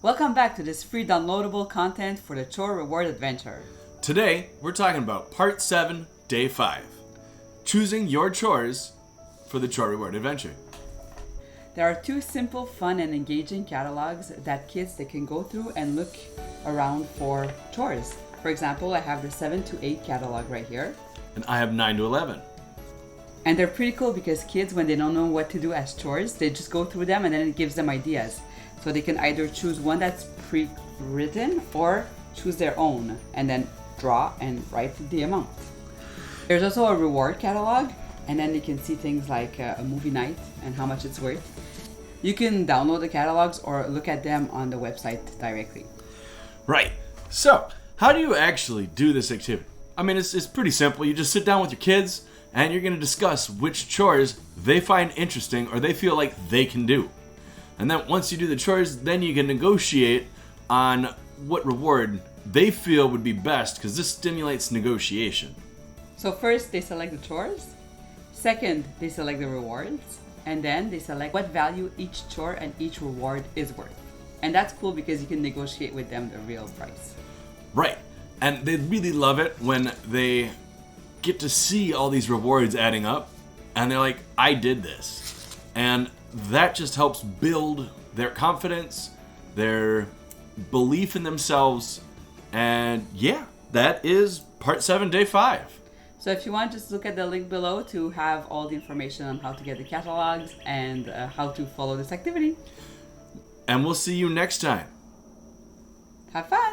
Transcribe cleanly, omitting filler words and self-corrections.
Welcome back to this free downloadable content for the Chore Reward Adventure. Today, we're talking about Part 7, Day 5. Choosing your chores for the Chore Reward Adventure. There are two simple, fun, and engaging catalogs that kids they can go through and look around for chores. For example, I have the 7 to 8 catalog right here. And I have 9 to 11. And they're pretty cool because kids, when they don't know what to do as chores, they just go through them and then it gives them ideas. So they can either choose one that's pre-written or choose their own and then draw and write the amount. There's also a reward catalog, and then you can see things like a movie night and how much it's worth. You can download the catalogs or look at them on the website directly. Right. So, how do you actually do this activity? I mean, it's pretty simple. You just sit down with your kids and you're going to discuss which chores they find interesting or they feel like they can do. And then once you do the chores, then you can negotiate on what reward they feel would be best, because this stimulates negotiation. So first, they select the chores. Second, they select the rewards. And then they select what value each chore and each reward is worth. And that's cool because you can negotiate with them the real price. Right. And they really love it when they get to see all these rewards adding up and they're like, I did this. And that just helps build their confidence, their belief in themselves. And yeah, that is Part 7, Day 5. So if you want, just look at the link below to have all the information on how to get the catalogs and how to follow this activity. And we'll see you next time. Have fun!